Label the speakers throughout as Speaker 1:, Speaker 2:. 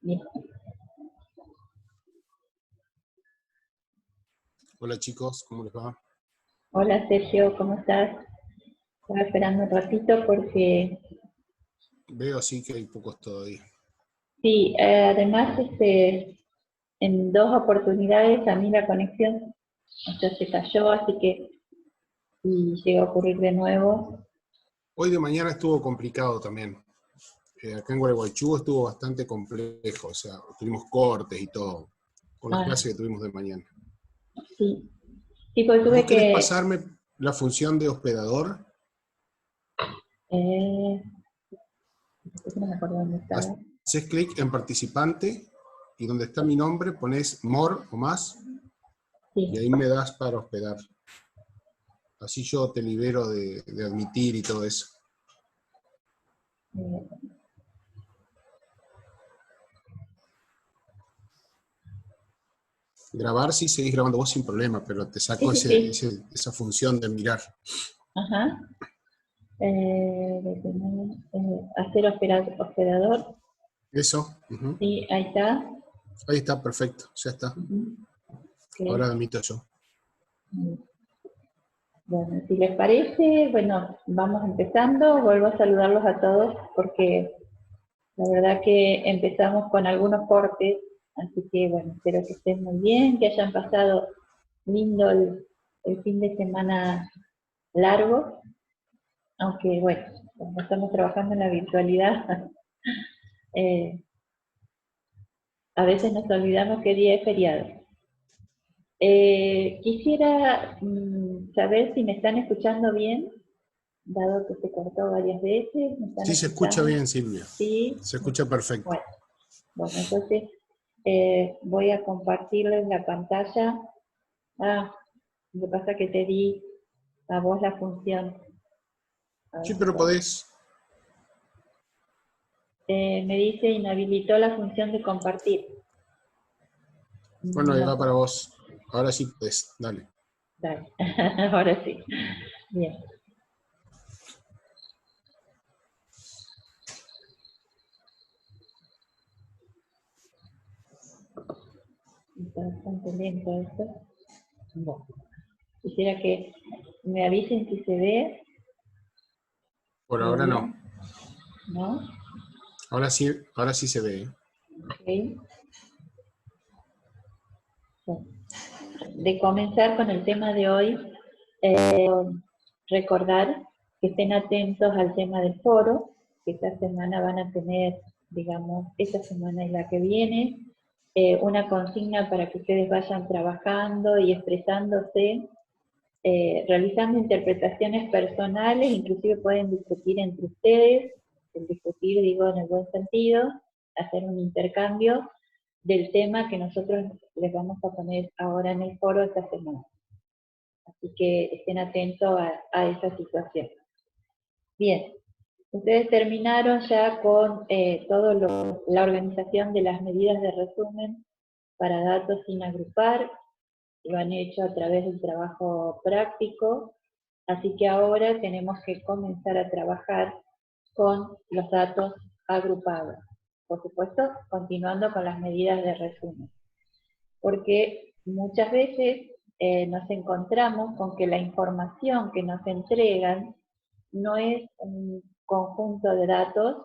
Speaker 1: Bien.
Speaker 2: Hola chicos, ¿cómo les va?
Speaker 1: Hola Sergio, ¿cómo estás? Estaba esperando un ratito porque
Speaker 2: Veo así que hay pocos todavía.
Speaker 1: sí, además en dos oportunidades a mí la conexión ya se cayó, así que si llega a ocurrir de nuevo,
Speaker 2: Hoy de mañana estuvo complicado también. Acá en Gualeguaychú estuvo bastante complejo, o sea, tuvimos cortes y todo, con las
Speaker 1: ah,
Speaker 2: clases que tuvimos de mañana.
Speaker 1: sí, sí, porque
Speaker 2: ¿Vos
Speaker 1: tuve
Speaker 2: querés
Speaker 1: que,
Speaker 2: pasarme la función de hospedador?
Speaker 1: eh, no me acuerdo dónde estaba.
Speaker 2: Haces clic en participante y donde está mi nombre pones more o más y
Speaker 1: Sí,
Speaker 2: ahí me das para hospedar. Así yo te libero de admitir y todo eso.
Speaker 1: eh,
Speaker 2: Grabar sí seguís grabando vos sin problema, pero te
Speaker 1: sí,
Speaker 2: saco
Speaker 1: sí, sí,
Speaker 2: esa función de mirar.
Speaker 1: ajá. Hacer hospedador,
Speaker 2: Eso. Ujú.
Speaker 1: sí, ahí está.
Speaker 2: Ahí está, perfecto, ya está.
Speaker 1: Ujú,
Speaker 2: Ahora
Speaker 1: ok.
Speaker 2: admito yo.
Speaker 1: Bueno, si les parece, bueno, vamos empezando. Vuelvo a saludarlos a todos porque la verdad que empezamos con algunos cortes, así que bueno, espero que estén muy bien, que hayan pasado lindo el fin de semana largo, aunque bueno, como estamos trabajando en la virtualidad, eh, a veces nos olvidamos qué día es feriado. Quisiera saber si me están escuchando bien, dado que se cortó varias veces, ¿me están
Speaker 2: Sí, se escucha
Speaker 1: escuchando?
Speaker 2: bien, Silvia.
Speaker 1: Sí.
Speaker 2: Se escucha perfecto.
Speaker 1: Bueno, bueno, entonces voy a compartirles la pantalla. Ah, lo que pasa es que te di a vos la función. A ver
Speaker 2: Sí,
Speaker 1: si
Speaker 2: pero podés.
Speaker 1: me dice inhabilitó la función de compartir.
Speaker 2: Bueno, ahí
Speaker 1: No
Speaker 2: va
Speaker 1: sé.
Speaker 2: para vos. Ahora sí podés. Dale.
Speaker 1: Dale. Ahora sí. Bien. Está bastante lento esto. Bueno. Quisiera que me avisen si se ve.
Speaker 2: Por
Speaker 1: ¿Se ve
Speaker 2: ahora no.
Speaker 1: bien? ¿No?
Speaker 2: Ahora sí se ve.
Speaker 1: Ok. Bueno. De comenzar con el tema de hoy, recordar que estén atentos al tema del foro, que esta semana van a tener, digamos, esta semana y la que viene, una consigna para que ustedes vayan trabajando y expresándose, realizando interpretaciones personales, inclusive pueden discutir entre ustedes, el discutir digo en el buen sentido, hacer un intercambio del tema que nosotros les vamos a poner ahora en el foro esta semana. Así que estén atentos a esa situación. Bien, ustedes terminaron ya con la organización de las medidas de resumen para datos sin agrupar, lo han hecho a través del trabajo práctico, así que ahora tenemos que comenzar a trabajar con los datos agrupados. Por supuesto, continuando con las medidas de resumen, porque muchas veces nos encontramos con que la información que nos entregan no es un conjunto de datos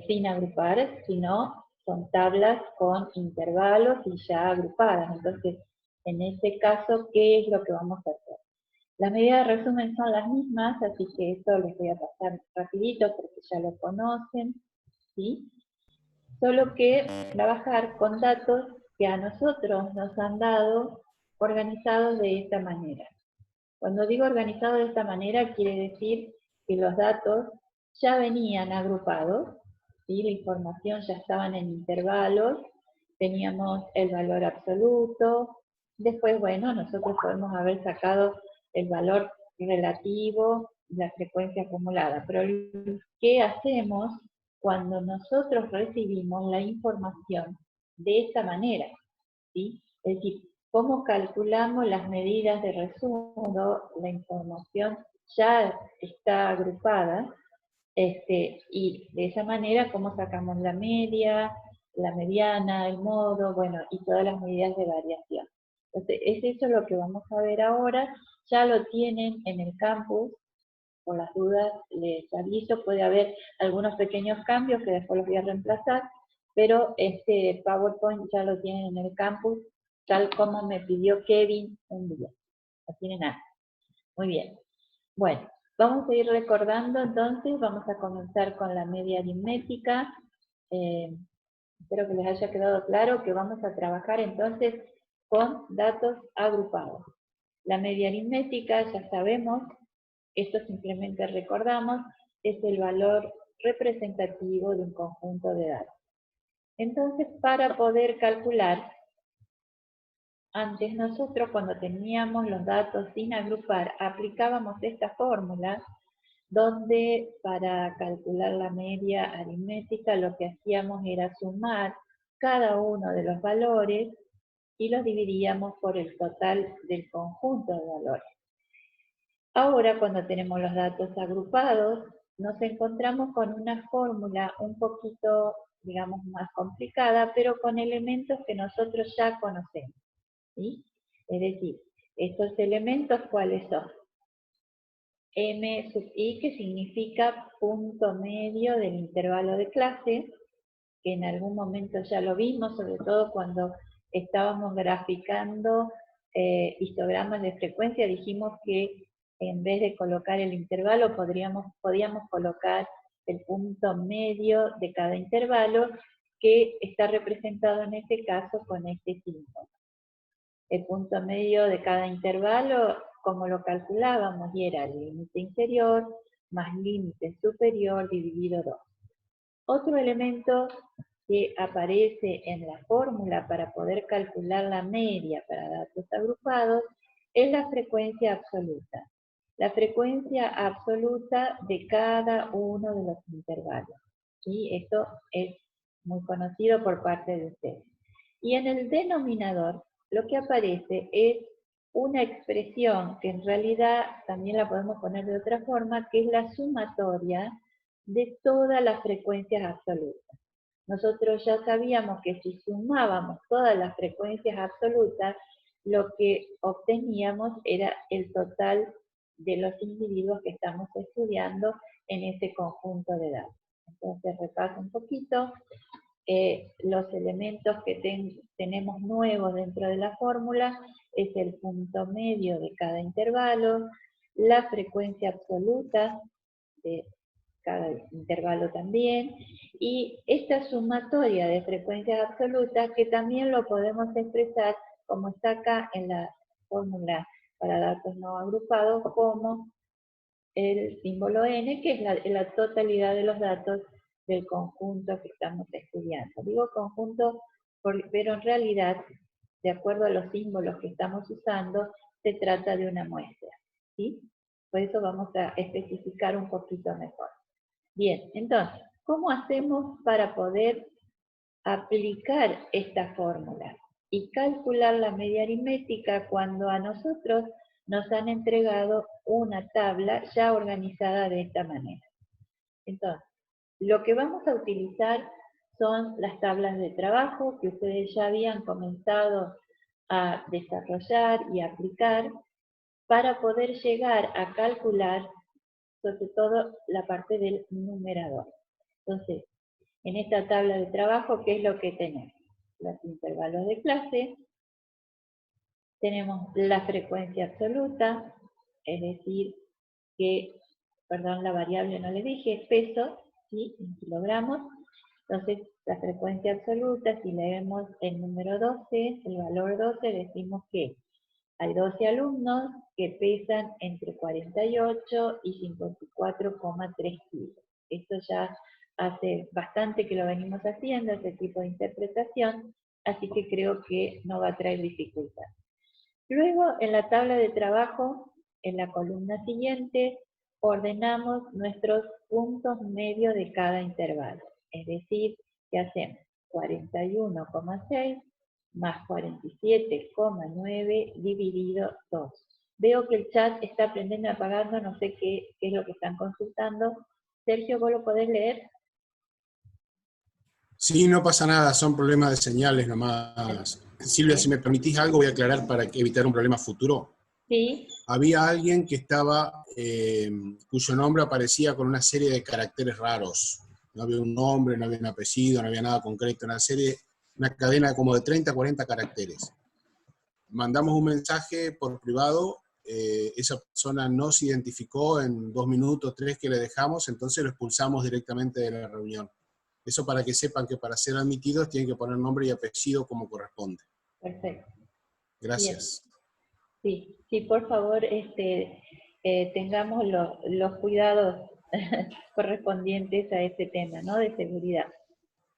Speaker 1: sin agrupar, sino son tablas con intervalos y ya agrupadas. Entonces, en este caso, ¿qué es lo que vamos a hacer? Las medidas de resumen son las mismas, así que esto les voy a pasar rapidito porque ya lo conocen, ¿sí? Solo que trabajar con datos que a nosotros nos han dado organizados de esta manera. Cuando digo organizado de esta manera, quiere decir que los datos ya venían agrupados, ¿sí? La información ya estaban en intervalos, teníamos el valor absoluto, después, bueno, nosotros podemos haber sacado el valor relativo, la frecuencia acumulada, pero ¿qué hacemos cuando nosotros recibimos la información de esta manera? ¿Sí? Es decir, cómo calculamos las medidas de resumen, la información ya está agrupada, y de esa manera cómo sacamos la media, la mediana, el modo, bueno, y todas las medidas de variación. Entonces, es eso lo que vamos a ver ahora. Ya lo tienen en el campus. Por las dudas, les aviso, puede haber algunos pequeños cambios que después los voy a reemplazar, pero este PowerPoint ya lo tienen en el campus, tal como me pidió Kevin un día. No tiene nada. Muy bien. Bueno, vamos a ir recordando entonces, vamos a comenzar con la media aritmética. Espero que les haya quedado claro que vamos a trabajar entonces con datos agrupados. La media aritmética, ya sabemos, esto simplemente recordamos, es el valor representativo de un conjunto de datos. Entonces, para poder calcular, antes nosotros cuando teníamos los datos sin agrupar, aplicábamos esta fórmula, donde para calcular la media aritmética lo que hacíamos era sumar cada uno de los valores y los dividíamos por el total del conjunto de valores. Ahora, cuando tenemos los datos agrupados, nos encontramos con una fórmula un poquito, digamos, más complicada, pero con elementos que nosotros ya conocemos, ¿sí? Es decir, estos elementos, ¿cuáles son? M sub i, que significa punto medio del intervalo de clase, que en algún momento ya lo vimos, sobre todo cuando estábamos graficando histogramas de frecuencia, dijimos que en vez de colocar el intervalo, podíamos colocar el punto medio de cada intervalo, que está representado en este caso con este símbolo. El punto medio de cada intervalo, como lo calculábamos, y era el límite inferior más límite superior dividido 2. Otro elemento que aparece en la fórmula para poder calcular la media para datos agrupados es la frecuencia absoluta. La frecuencia absoluta de cada uno de los intervalos. ¿Sí? Esto es muy conocido por parte de ustedes. Y en el denominador lo que aparece es una expresión que en realidad también la podemos poner de otra forma, que es la sumatoria de todas las frecuencias absolutas. Nosotros ya sabíamos que si sumábamos todas las frecuencias absolutas, lo que obteníamos era el total de los individuos que estamos estudiando en ese conjunto de datos. Entonces repaso un poquito. Los elementos que tenemos nuevos dentro de la fórmula es el punto medio de cada intervalo, la frecuencia absoluta de cada intervalo también, y esta sumatoria de frecuencias absolutas que también lo podemos expresar como está acá en la fórmula para datos no agrupados como el símbolo n, que es la totalidad de los datos del conjunto que estamos estudiando. Digo conjunto, pero en realidad, de acuerdo a los símbolos que estamos usando, se trata de una muestra, ¿sí? Por eso vamos a especificar un poquito mejor. Bien, entonces, ¿cómo hacemos para poder aplicar esta fórmula y calcular la media aritmética cuando a nosotros nos han entregado una tabla ya organizada de esta manera? Entonces, lo que vamos a utilizar son las tablas de trabajo que ustedes ya habían comenzado a desarrollar y aplicar para poder llegar a calcular sobre todo la parte del numerador. Entonces, en esta tabla de trabajo, ¿qué es lo que tenemos? Los intervalos de clase, tenemos la frecuencia absoluta, es decir, que, perdón, la variable no le dije, es peso, ¿sí? En kilogramos. Entonces, la frecuencia absoluta, si leemos el número 12, el valor 12, decimos que hay 12 alumnos que pesan entre 48 y 54,3 kilos. Esto ya hace bastante que lo venimos haciendo, este tipo de interpretación, así que creo que no va a traer dificultad. Luego, en la tabla de trabajo, en la columna siguiente, ordenamos nuestros puntos medios de cada intervalo. Es decir, que hacemos 41,6 más 47,9 dividido 2. Veo que el chat está prendiendo y apagando, no sé qué es lo que están consultando. Sergio, ¿vos lo podés leer?
Speaker 2: Sí, no pasa nada, son problemas de señales nomás. Silvia, si me permitís algo, voy a aclarar para evitar un problema futuro.
Speaker 1: Sí,
Speaker 2: Había alguien que estaba, cuyo nombre aparecía con una serie de caracteres raros. No había un nombre, no había un apellido, no había nada concreto, una cadena como de 30, 40 caracteres. Mandamos un mensaje por privado, esa persona no se identificó en 2 minutos, 3 que le dejamos, entonces lo expulsamos directamente de la reunión. Eso para que sepan que para ser admitidos tienen que poner nombre y apellido como corresponde.
Speaker 1: perfecto. Bien.
Speaker 2: Gracias.
Speaker 1: Sí, sí, por favor, tengamos los cuidados correspondientes a este tema, ¿no? De seguridad.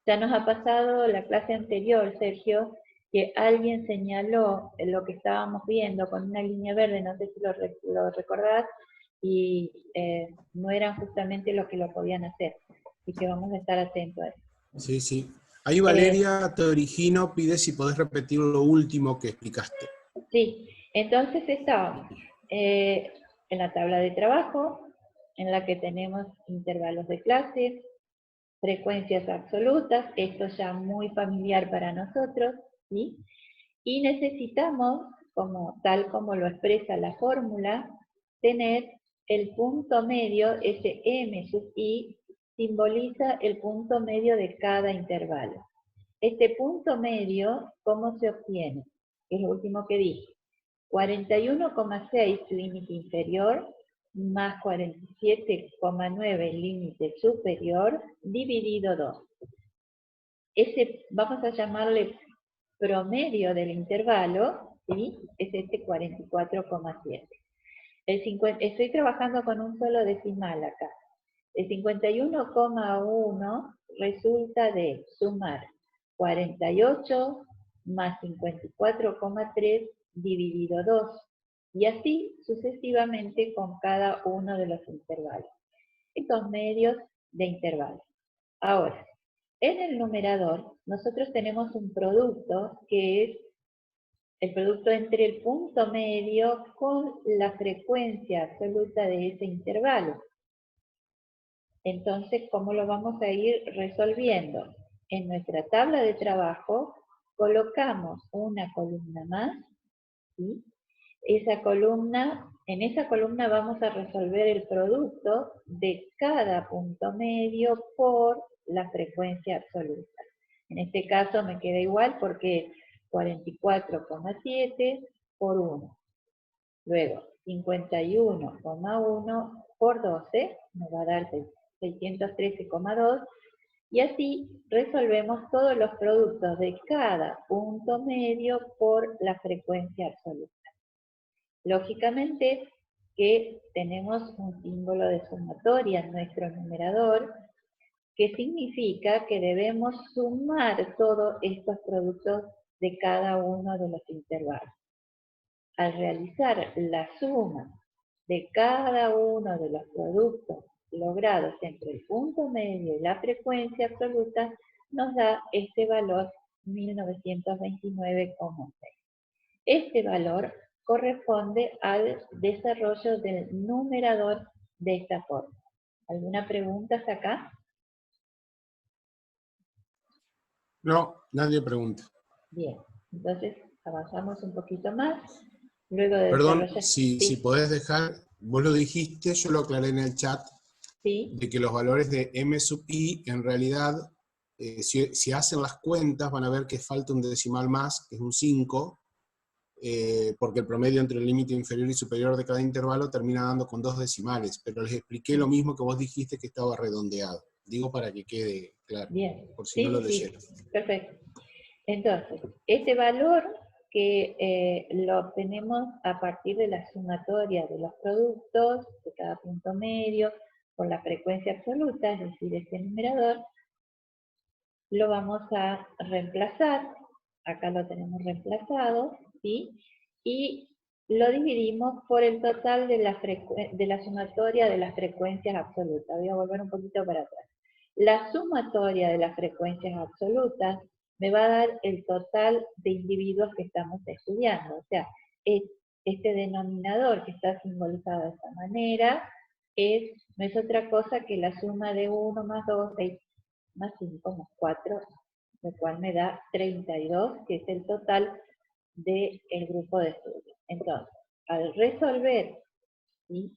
Speaker 1: Ya nos ha pasado la clase anterior, Sergio, que alguien señaló lo que estábamos viendo con una línea verde, no sé si lo recordás, y no eran justamente lo que lo podían hacer. Así que vamos a estar atentos a eso.
Speaker 2: Sí, sí. Ahí
Speaker 1: Eh,
Speaker 2: Valeria te origino, pide si podés repetir lo último que explicaste.
Speaker 1: Sí, entonces estábamos en la tabla de trabajo, en la que tenemos intervalos de clase, frecuencias absolutas, esto ya muy familiar para nosotros, ¿sí? Y necesitamos, tal como lo expresa la fórmula, tener el punto medio, ese m sub i, simboliza el punto medio de cada intervalo. Este punto medio, ¿cómo se obtiene? Es lo último que dije. 41,6 límite inferior más 47,9 límite superior dividido 2. Vamos a llamarle promedio del intervalo, ¿sí? Es este 44,7. Estoy trabajando con un solo decimal acá. El 51,1 resulta de sumar 48 más 54,3 dividido 2, y así sucesivamente con cada uno de los intervalos. Estos medios de intervalos. Ahora, en el numerador nosotros tenemos un producto que es el producto entre el punto medio con la frecuencia absoluta de ese intervalo. Entonces, ¿cómo lo vamos a ir resolviendo? En nuestra tabla de trabajo colocamos una columna más, ¿sí? En esa columna vamos a resolver el producto de cada punto medio por la frecuencia absoluta. En este caso me queda igual porque 44,7 por 1. Luego, 51,1 por 12 nos va a dar 613,2, y así resolvemos todos los productos de cada punto medio por la frecuencia absoluta. Lógicamente que tenemos un símbolo de sumatoria en nuestro numerador, que significa que debemos sumar todos estos productos de cada uno de los intervalos. Al realizar la suma de cada uno de los productos logrados entre el punto medio y la frecuencia absoluta, nos da este valor 1929,6. Este valor corresponde al desarrollo del numerador de esta forma. ¿Alguna pregunta hasta acá?
Speaker 2: No, nadie pregunta.
Speaker 1: Bien, entonces avanzamos un poquito más. Luego de
Speaker 2: Perdón,
Speaker 1: desarrollar,
Speaker 2: si
Speaker 1: sí,
Speaker 2: podés dejar, vos lo dijiste, yo lo aclaré en el chat,
Speaker 1: sí,
Speaker 2: de que los valores de m sub i, en realidad, si hacen las cuentas, van a ver que falta un decimal más, que es un 5, porque el promedio entre el límite inferior y superior de cada intervalo termina dando con 2 decimales, pero les expliqué lo mismo que vos dijiste, que estaba redondeado. Digo para que quede claro,
Speaker 1: bien,
Speaker 2: por si no lo
Speaker 1: sí,
Speaker 2: leyeron.
Speaker 1: sí, perfecto. Entonces, este valor que lo obtenemos a partir de la sumatoria de los productos de cada punto medio por la frecuencia absoluta, es decir, este numerador, lo vamos a reemplazar, acá lo tenemos reemplazado, ¿sí? Y lo dividimos por el total de la sumatoria de las frecuencias absolutas. Voy a volver un poquito para atrás. La sumatoria de las frecuencias absolutas me va a dar el total de individuos que estamos estudiando. O sea, este denominador que está simbolizado de esta manera no es otra cosa que la suma de 1 más 2, 6. más 5 más 4, lo cual me da 32, que es el total del grupo de estudio. Entonces, al resolver, ¿sí?,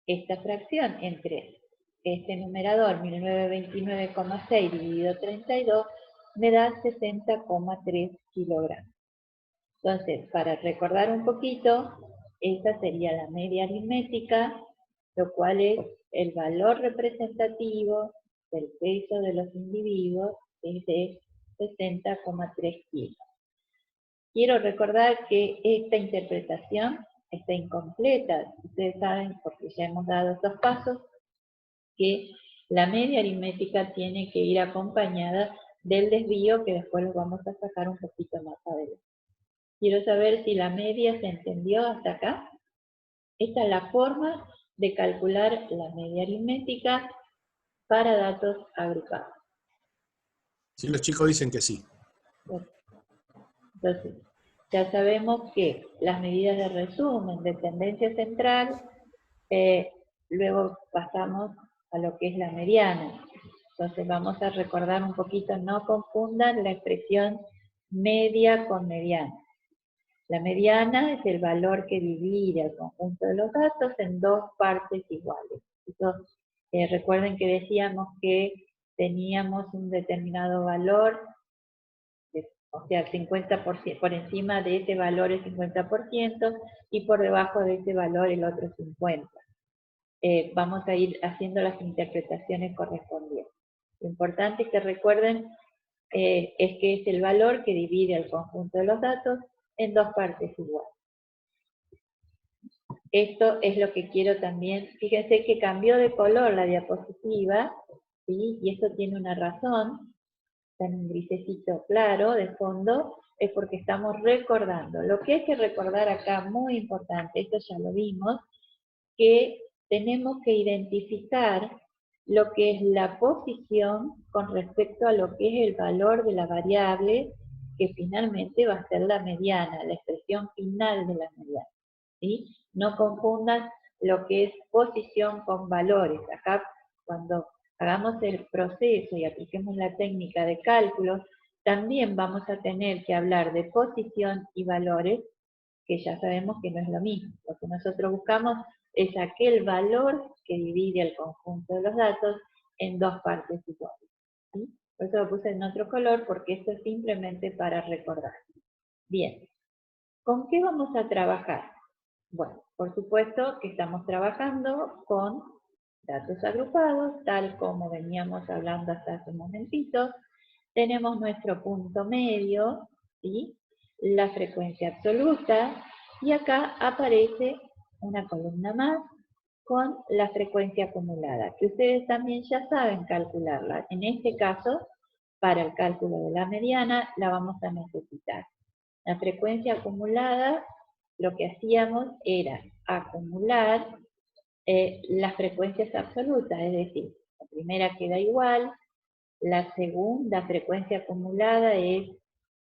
Speaker 1: esta fracción entre este numerador, 1929,6 dividido 32, me da 60,3 kilogramos. Entonces, para recordar un poquito, esta sería la media aritmética, lo cual es el valor representativo del peso de los individuos, es de 60,3 kilos. Quiero recordar que esta interpretación está incompleta. Ustedes saben, porque ya hemos dado estos pasos, que la media aritmética tiene que ir acompañada del desvío, que después lo vamos a sacar un poquito más adelante. Quiero saber si la media se entendió hasta acá. Esta es la forma de calcular la media aritmética para datos agrupados.
Speaker 2: Sí, los chicos dicen que sí.
Speaker 1: Entonces, ya sabemos que las medidas de resumen, de tendencia central, luego pasamos a lo que es la mediana. Entonces vamos a recordar un poquito, no confundan la expresión media con mediana. La mediana es el valor que divide el conjunto de los datos en dos partes iguales. Entonces, recuerden que decíamos que teníamos un determinado valor, o sea, 50%, por encima de ese valor el 50% y por debajo de ese valor el otro 50%. Vamos a ir haciendo las interpretaciones correspondientes. Lo importante que recuerden es que es el valor que divide el conjunto de los datos en dos partes iguales. Esto es lo que quiero también. Fíjense que cambió de color la diapositiva, ¿sí? Y esto tiene una razón. Está en un grisecito claro de fondo, es porque estamos recordando. Lo que hay que recordar acá, muy importante, esto ya lo vimos, que tenemos que identificar lo que es la posición con respecto a lo que es el valor de la variable, que finalmente va a ser la mediana, la expresión final de la mediana, ¿sí? No confundan lo que es posición con valores. Acá, cuando hagamos el proceso y apliquemos la técnica de cálculo, también vamos a tener que hablar de posición y valores, que ya sabemos que no es lo mismo. Lo que nosotros buscamos es aquel valor que divide el conjunto de los datos en dos partes iguales, ¿sí? Por eso lo puse en otro color, porque esto es simplemente para recordar. Bien, ¿con qué vamos a trabajar? Bueno, por supuesto que estamos trabajando con datos agrupados, tal como veníamos hablando hasta hace un momentito. Tenemos nuestro punto medio, ¿sí?, la frecuencia absoluta, y acá aparece una columna más con la frecuencia acumulada, que ustedes también ya saben calcularla. En este caso, para el cálculo de la mediana, la vamos a necesitar. La frecuencia acumulada, lo que hacíamos era acumular las frecuencias absolutas, es decir, la primera queda igual, la segunda frecuencia acumulada es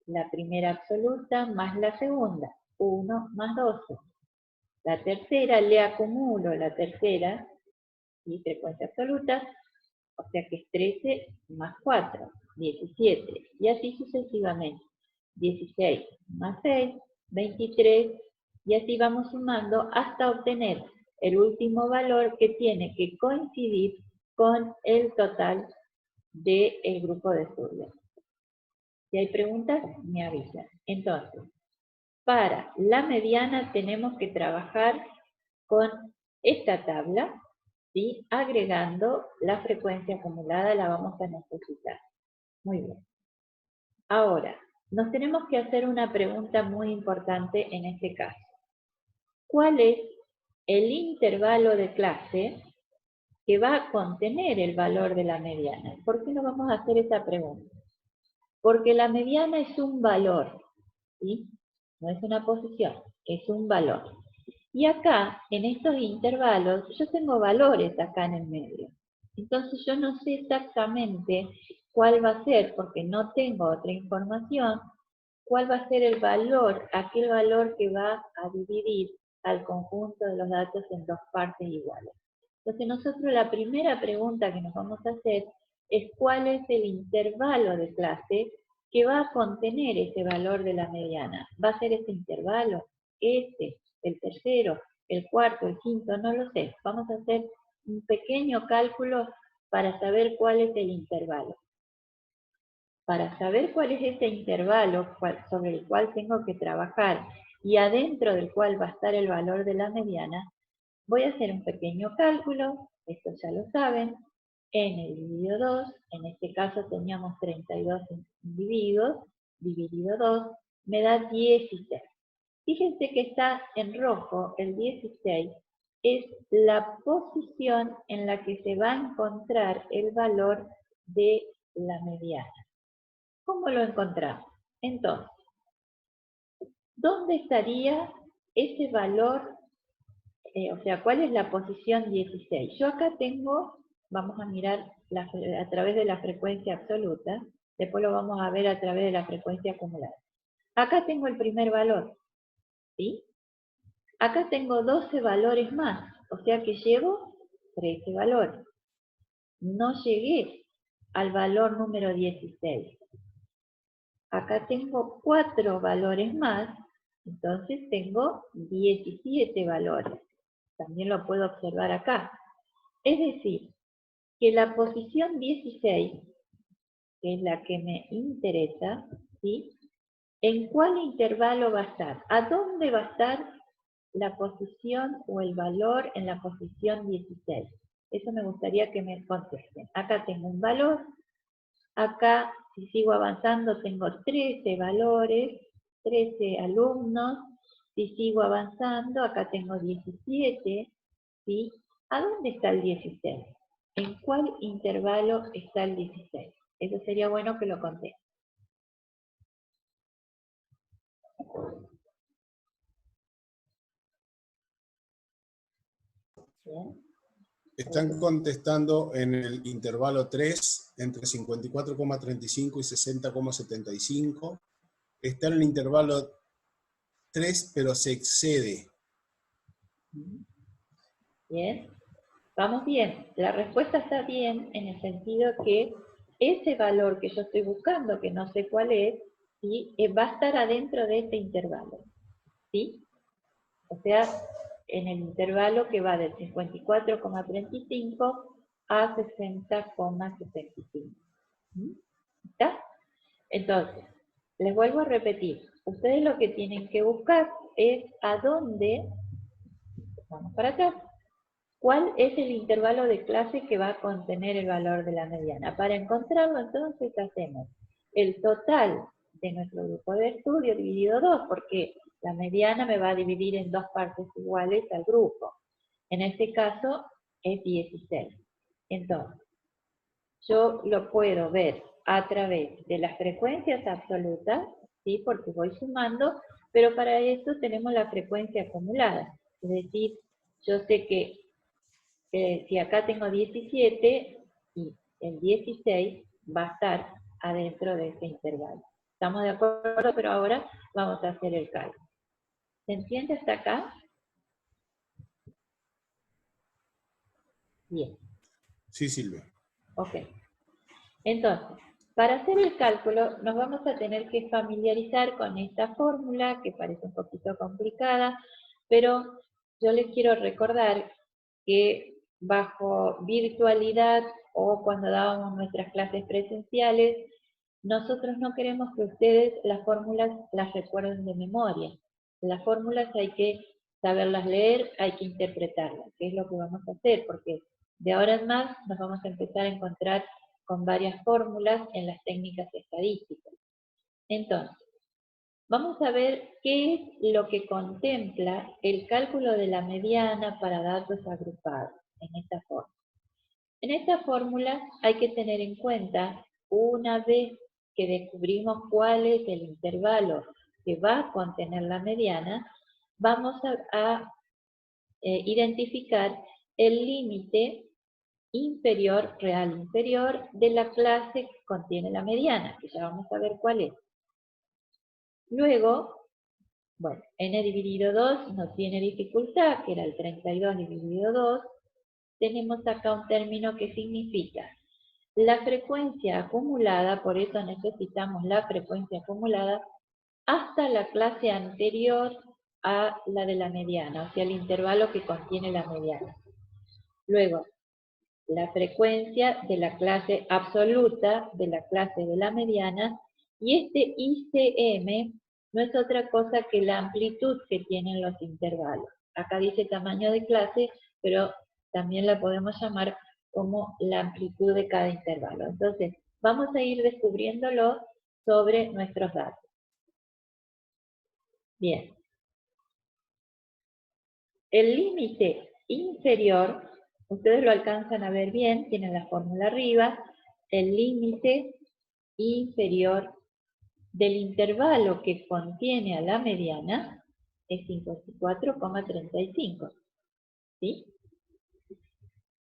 Speaker 1: la primera absoluta más la segunda, 1 más 12. La tercera le acumulo la tercera, ¿sí?, frecuencia absoluta, o sea que es 13 más 4, 17, y así sucesivamente. 16 más 6, 23, y así vamos sumando hasta obtener el último valor, que tiene que coincidir con el total del grupo de estudio. Si hay preguntas, me avisan. Entonces, para la mediana tenemos que trabajar con esta tabla, ¿sí?, agregando la frecuencia acumulada, la vamos a necesitar. Muy bien. Ahora, nos tenemos que hacer una pregunta muy importante en este caso. ¿Cuál es el intervalo de clase que va a contener el valor de la mediana? ¿Por qué no vamos a hacer esa pregunta? Porque la mediana es un valor, ¿sí? No es una posición, es un valor. Y acá, en estos intervalos, yo tengo valores acá en el medio. Entonces yo no sé exactamente cuál va a ser, porque no tengo otra información, cuál va a ser el valor, aquel valor que va a dividir al conjunto de los datos en dos partes iguales. Entonces nosotros la primera pregunta que nos vamos a hacer es cuál es el intervalo de clase que va a contener ese valor de la mediana. ¿Va a ser este intervalo? ¿Este? ¿El tercero? ¿El cuarto? ¿El quinto? No lo sé. Vamos a hacer un pequeño cálculo para saber cuál es el intervalo. Para saber cuál es ese intervalo sobre el cual tengo que trabajar y adentro del cual va a estar el valor de la mediana, voy a hacer un pequeño cálculo, esto ya lo saben, n dividido 2, en este caso teníamos 32 individuos, dividido 2, me da 16. Fíjense que está en rojo, el 16, es la posición en la que se va a encontrar el valor de la mediana. ¿Cómo lo encontramos? Entonces, ¿dónde estaría ese valor? O sea, ¿cuál es la posición 16? Yo acá tengo, vamos a mirar a través de la frecuencia absoluta, después lo vamos a ver a través de la frecuencia acumulada. Acá tengo el primer valor, ¿sí? Acá tengo 12 valores más, o sea que llevo 13 valores. No llegué al valor número 16. Acá tengo 4 valores más, entonces tengo 17 valores. También lo puedo observar acá. Es decir, que la posición 16, que es la que me interesa, ¿sí? ¿En cuál intervalo va a estar? ¿A dónde va a estar la posición o el valor en la posición 16? Eso me gustaría que me contesten. Acá tengo un valor, acá si sigo avanzando tengo 13 valores, 13 alumnos, si sigo avanzando acá tengo 17, ¿sí? ¿A dónde está el 16? ¿En cuál intervalo está el 16? Eso sería bueno que lo contesten. Bien.
Speaker 2: Están contestando en el intervalo 3, entre 54,35 y 60,75. Está en el intervalo 3, pero se excede.
Speaker 1: Bien. Vamos bien. La respuesta está bien en el sentido que ese valor que yo estoy buscando, que no sé cuál es, ¿sí? Va a estar adentro de este intervalo. ¿Sí? O sea, en el intervalo que va del 54,35 a 60,75. ¿Está? Entonces, les vuelvo a repetir. Ustedes lo que tienen que buscar es a dónde, vamos para acá, cuál es el intervalo de clase que va a contener el valor de la mediana. Para encontrarlo, entonces, hacemos el total de nuestro grupo de estudio dividido 2, porque la mediana me va a dividir en dos partes iguales al grupo. En este caso, es 16. Entonces, yo lo puedo ver a través de las frecuencias absolutas, ¿sí? Porque voy sumando, pero para eso tenemos la frecuencia acumulada. Es decir, yo sé que si acá tengo 17 y el 16 va a estar adentro de ese intervalo. ¿Estamos de acuerdo? Pero ahora vamos a hacer el cálculo. ¿Se entiende hasta acá? Bien.
Speaker 2: Sí, Silvia.
Speaker 1: Ok. Entonces, para hacer el cálculo nos vamos a tener que familiarizar con esta fórmula que parece un poquito complicada, pero yo les quiero recordar que bajo virtualidad o cuando dábamos nuestras clases presenciales, nosotros no queremos que ustedes las fórmulas las recuerden de memoria. Las fórmulas hay que saberlas leer, hay que interpretarlas, que es lo que vamos a hacer, porque de ahora en más nos vamos a empezar a encontrar con varias fórmulas en las técnicas estadísticas. Entonces, vamos a ver qué es lo que contempla el cálculo de la mediana para datos agrupados en esta fórmula. En esta fórmula hay que tener en cuenta, una vez que descubrimos cuál es el intervalo que va a contener la mediana, vamos a identificar el límite inferior, real inferior, de la clase que contiene la mediana, que ya vamos a ver cuál es. Luego, bueno, n dividido 2 no tiene dificultad, que era el 32 dividido 2. Tenemos acá un término que significa la frecuencia acumulada, por eso necesitamos la frecuencia acumulada, hasta la clase anterior a la de la mediana, o sea, el intervalo que contiene la mediana. Luego, la frecuencia de la clase absoluta de la clase de la mediana, y este ICM no es otra cosa que la amplitud que tienen los intervalos. Acá dice tamaño de clase, pero también la podemos llamar como la amplitud de cada intervalo. Entonces, vamos a ir descubriéndolo sobre nuestros datos. Bien. El límite inferior, ustedes lo alcanzan a ver bien, tienen la fórmula arriba, el límite inferior del intervalo que contiene a la mediana es 54,35. ¿Sí?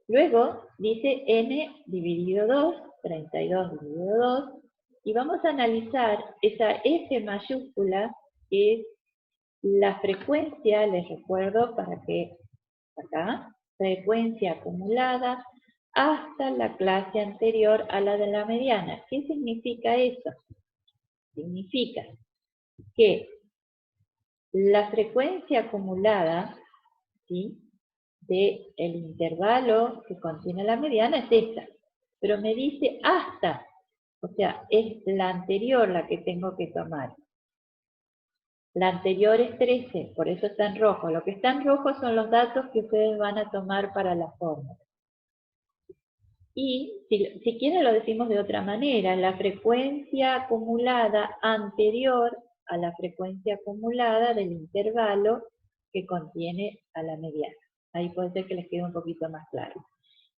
Speaker 1: Luego dice n dividido 2, 32 dividido 2, y vamos a analizar esa f mayúscula que es la frecuencia, les recuerdo para que acá, frecuencia acumulada hasta la clase anterior a la de la mediana. ¿Qué significa eso? Significa que la frecuencia acumulada, ¿sí?, del intervalo que contiene la mediana es esta, pero me dice hasta, o sea, es la anterior la que tengo que tomar. La anterior es 13, por eso está en rojo. Lo que está en rojo son los datos que ustedes van a tomar para la fórmula. Y si quieren lo decimos de otra manera, la frecuencia acumulada anterior a la frecuencia acumulada del intervalo que contiene a la mediana. Ahí puede ser que les quede un poquito más claro.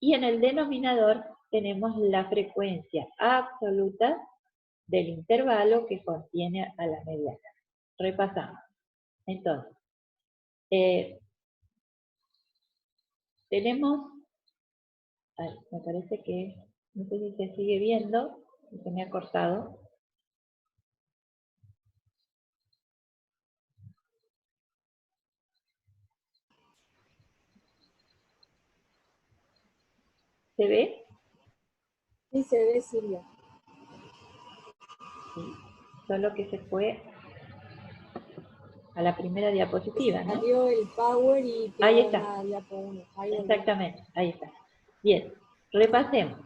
Speaker 1: Y en el denominador tenemos la frecuencia absoluta del intervalo que contiene a la mediana. Repasamos. Entonces, tenemos, me parece que, no sé si se sigue viendo, se me ha cortado. ¿Se ve?
Speaker 3: Sí, se ve, Silvia.
Speaker 1: Sí, solo que se fue a la primera diapositiva, ¿no?
Speaker 3: Salió el power y quedó
Speaker 1: Ahí está.
Speaker 3: la diapo 1.
Speaker 1: Exactamente, ahí está. Bien, repasemos.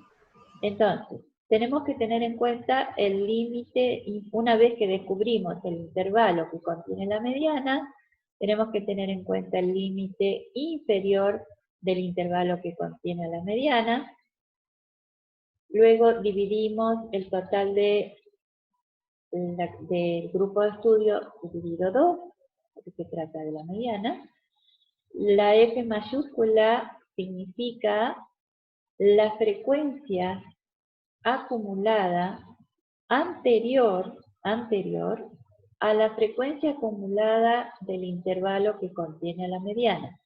Speaker 1: Entonces, tenemos que tener en cuenta el límite, y una vez que descubrimos el intervalo que contiene la mediana, tenemos que tener en cuenta el límite inferior del intervalo que contiene la mediana. Luego dividimos el total del grupo de estudio dividido 2, porque se trata de la mediana. La F mayúscula significa la frecuencia acumulada anterior a la frecuencia acumulada del intervalo que contiene a la mediana.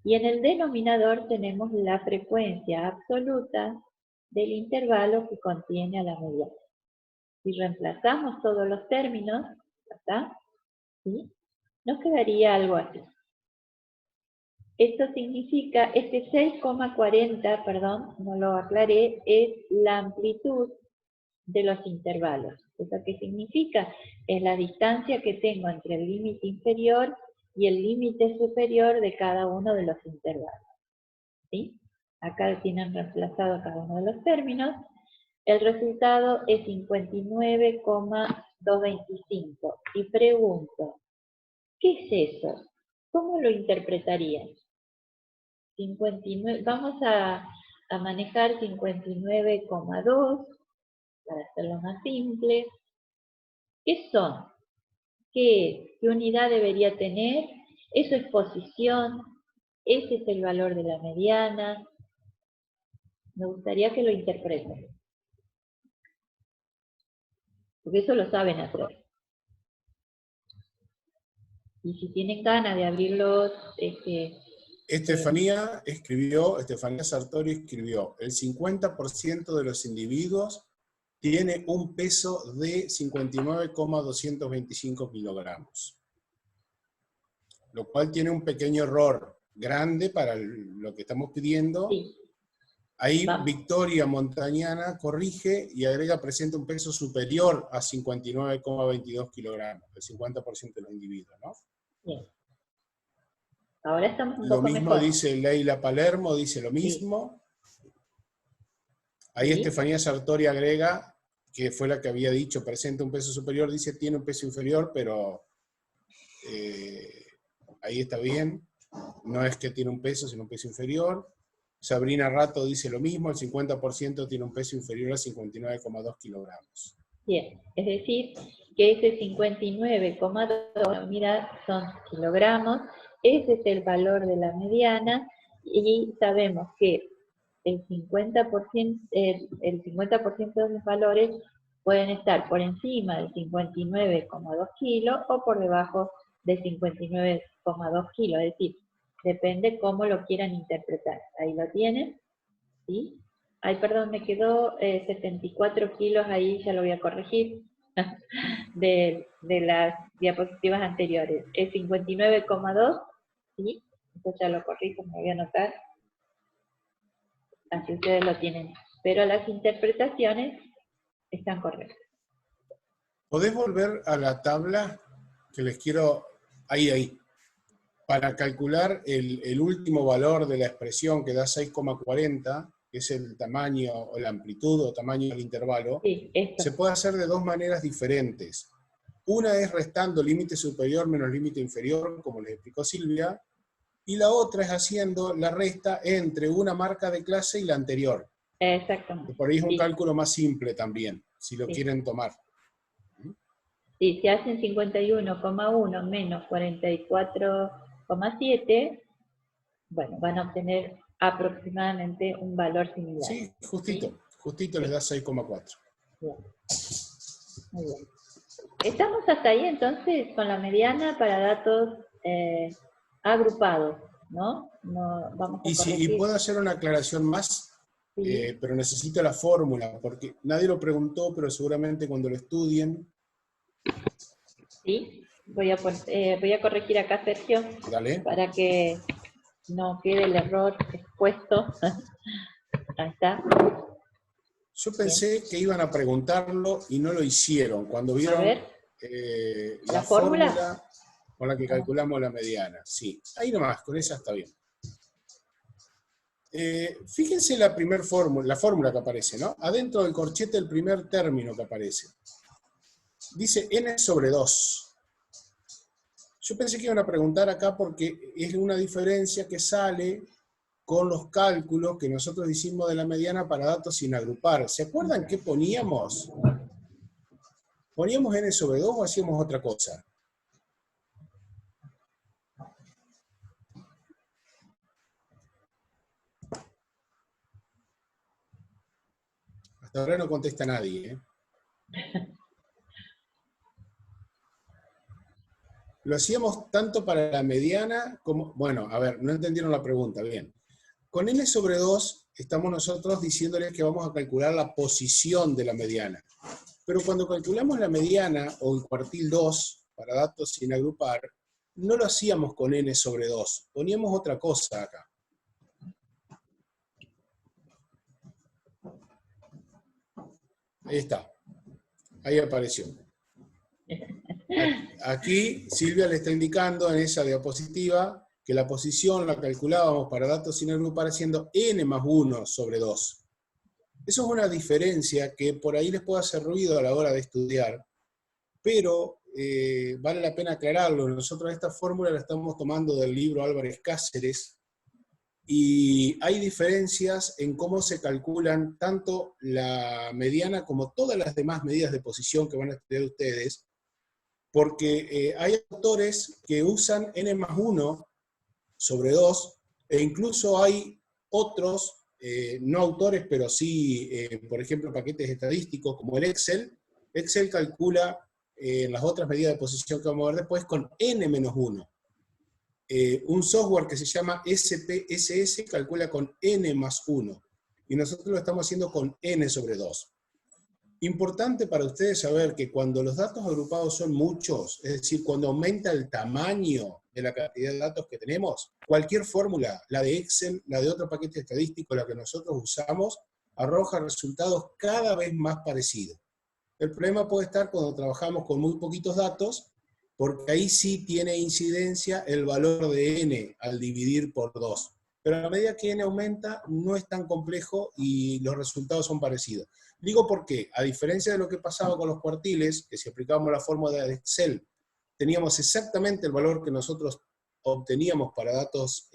Speaker 1: Y en el denominador tenemos la frecuencia absoluta del intervalo que contiene a la mediana. Si reemplazamos todos los términos, ¿está? ¿Sí? Nos quedaría algo así. Esto significa, este 6,40, perdón, no lo aclaré, es la amplitud de los intervalos. ¿Eso qué significa? Es la distancia que tengo entre el límite inferior y el límite superior de cada uno de los intervalos. ¿Sí? Acá tienen reemplazado cada uno de los términos. El resultado es 59,225. Y pregunto, ¿qué es eso? ¿Cómo lo interpretarían? 59, vamos a manejar 59,2 para hacerlo más simple. ¿Qué son? ¿Qué unidad debería tener? ¿Eso es posición? ¿Ese es el valor de la mediana? Me gustaría que lo interpreten. Porque eso lo saben hacer. Y si tienen ganas de abrirlos,
Speaker 2: Estefanía Sartori escribió, el 50% de los individuos tiene un peso de 59,225 kilogramos. Lo cual tiene un pequeño error grande para lo que estamos pidiendo.
Speaker 1: Sí.
Speaker 2: Ahí
Speaker 1: Vamos.
Speaker 2: Victoria Montañana corrige y agrega presenta un peso superior a 59,22 kilogramos, el 50% de los individuos, ¿no?
Speaker 1: Bien. Ahora estamos un
Speaker 2: Lo
Speaker 1: poco
Speaker 2: mismo
Speaker 1: mejor.
Speaker 2: dice Leila Palermo, dice lo mismo. Ahí
Speaker 1: Sí.
Speaker 2: Estefanía Sartori agrega, que fue la que había dicho, presenta un peso superior, dice tiene un peso inferior, pero ahí está bien. No es que tiene un peso, sino un peso inferior. Sabrina Rato dice lo mismo, el 50% tiene un peso inferior a 59,2 kilogramos.
Speaker 1: Bien, es decir, que ese 59,2 unidades son kilogramos, ese es el valor de la mediana, y sabemos que el 50%, el 50% de los valores pueden estar por encima de 59,2 kilos o por debajo de 59,2 kilos, es decir, depende cómo lo quieran interpretar. Ahí lo tienen, ¿sí? Ay, perdón, me quedó 74 kilos ahí, ya lo voy a corregir, de las diapositivas anteriores. Es 59,2, ¿sí? Esto ya lo corrijo, me voy a anotar. Así ustedes lo tienen. Pero las interpretaciones están correctas.
Speaker 2: ¿Podés volver a la tabla que les quiero... Ahí. Para calcular el último valor de la expresión que da 6,40, que es el tamaño o la amplitud o tamaño del intervalo,
Speaker 1: Sí, esto.
Speaker 2: se puede hacer de dos maneras diferentes. Una es restando límite superior menos límite inferior, como les explicó Silvia, y la otra es haciendo la resta entre una marca de clase y la anterior.
Speaker 1: Exactamente.
Speaker 2: Que por ahí es un
Speaker 1: Sí.
Speaker 2: cálculo más simple también, si lo
Speaker 1: Sí.
Speaker 2: quieren tomar.
Speaker 1: Sí, si hacen 51,1 menos 44,7, bueno, van a obtener aproximadamente un valor similar.
Speaker 2: Sí, justito.
Speaker 1: ¿Sí?
Speaker 2: Justito les da 6,4.
Speaker 1: Bien. Muy bien. Estamos hasta ahí entonces con la mediana para datos agrupados, ¿no? No vamos a
Speaker 2: Y
Speaker 1: corregir.
Speaker 2: puedo hacer una aclaración más,
Speaker 1: Sí.
Speaker 2: pero necesito la fórmula, porque nadie lo preguntó, pero seguramente cuando lo estudien...
Speaker 1: Sí, voy a corregir acá, Sergio,
Speaker 2: Dale.
Speaker 1: para que no quede el error expuesto. Ahí está.
Speaker 2: Yo pensé que iban a preguntarlo y no lo hicieron. Cuando
Speaker 1: A
Speaker 2: vieron
Speaker 1: ver.
Speaker 2: la
Speaker 1: ¿La fórmula?
Speaker 2: fórmula con la que calculamos la mediana. Sí, ahí nomás, con esa está bien. Fíjense la fórmula que aparece, ¿no? Adentro del corchete el primer término que aparece. Dice n sobre 2. Yo pensé que iban a preguntar acá porque es una diferencia que sale con los cálculos que nosotros hicimos de la mediana para datos sin agrupar. ¿Se acuerdan qué poníamos? ¿Poníamos n sobre 2 o hacíamos otra cosa? Hasta ahora no contesta nadie, ¿eh? Lo hacíamos tanto para la mediana como... Bueno, a ver, no entendieron la pregunta, bien. Con n sobre 2 estamos nosotros diciéndoles que vamos a calcular la posición de la mediana. Pero cuando calculamos la mediana o el cuartil 2 para datos sin agrupar, no lo hacíamos con n sobre 2, poníamos otra cosa acá. Ahí está, ahí apareció. Aquí Silvia le está indicando en esa diapositiva que la posición la calculábamos para datos sin agrupar haciendo n más 1 sobre 2. Eso es una diferencia que por ahí les puede hacer ruido a la hora de estudiar, pero vale la pena aclararlo. Nosotros esta fórmula la estamos tomando del libro Álvarez Cáceres, y hay diferencias en cómo se calculan tanto la mediana como todas las demás medidas de posición que van a estudiar ustedes, porque hay autores que usan n más 1 sobre 2, e incluso hay otros, no autores, pero sí, por ejemplo, paquetes estadísticos como el Excel. Excel calcula las otras medidas de posición que vamos a ver después con n menos 1. Un software que se llama SPSS calcula con n más 1, y nosotros lo estamos haciendo con n sobre 2. Importante para ustedes saber que cuando los datos agrupados son muchos, es decir, cuando aumenta el tamaño de la cantidad de datos que tenemos, cualquier fórmula, la de Excel, la de otro paquete estadístico, la que nosotros usamos, arroja resultados cada vez más parecidos. El problema puede estar cuando trabajamos con muy poquitos datos, porque ahí sí tiene incidencia el valor de n al dividir por 2. Pero a medida que n aumenta, no es tan complejo y los resultados son parecidos. Digo por qué, a diferencia de lo que pasaba con los cuartiles, que si aplicábamos la fórmula de Excel, teníamos exactamente el valor que nosotros obteníamos para datos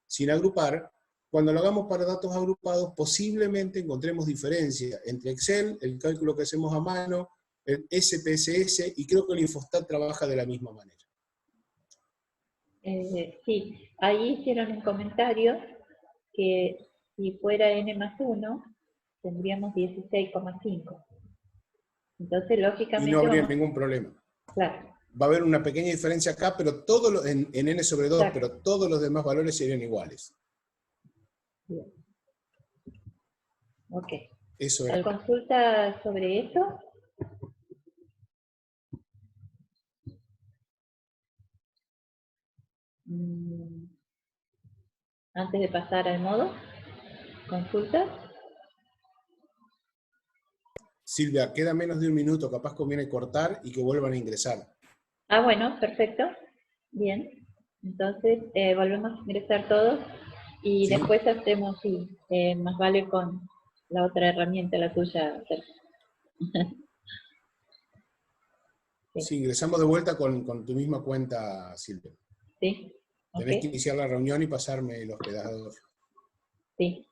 Speaker 2: sin agrupar. Cuando lo hagamos para datos agrupados, posiblemente encontremos diferencia entre Excel, el cálculo que hacemos a mano, el SPSS, y creo que el Infostat trabaja de la misma manera.
Speaker 1: Sí, ahí hicieron un comentario que si fuera n más 1, tendríamos 16,5. Entonces, lógicamente...
Speaker 2: Y no habría ningún problema.
Speaker 1: Claro.
Speaker 2: Va a haber una pequeña diferencia acá, pero todo en n sobre 2,
Speaker 1: Claro.
Speaker 2: pero todos los demás valores serían iguales.
Speaker 1: Bien. Ok.
Speaker 2: Eso es.
Speaker 1: ¿Hay consulta sobre eso? Antes de pasar al modo, ¿consultas?
Speaker 2: Silvia, queda menos de un minuto, capaz conviene cortar y que vuelvan a ingresar.
Speaker 1: Ah, bueno, perfecto. Bien. Entonces, volvemos a ingresar todos y
Speaker 2: ¿Sí?
Speaker 1: después hacemos, sí, más vale con la otra herramienta, la tuya, Sergio. Sí.
Speaker 2: Sí, ingresamos de vuelta con tu misma cuenta, Silvia.
Speaker 1: Sí.
Speaker 2: Tenés
Speaker 1: Ok.
Speaker 2: que iniciar la reunión y pasarme el hospedador.
Speaker 1: Sí.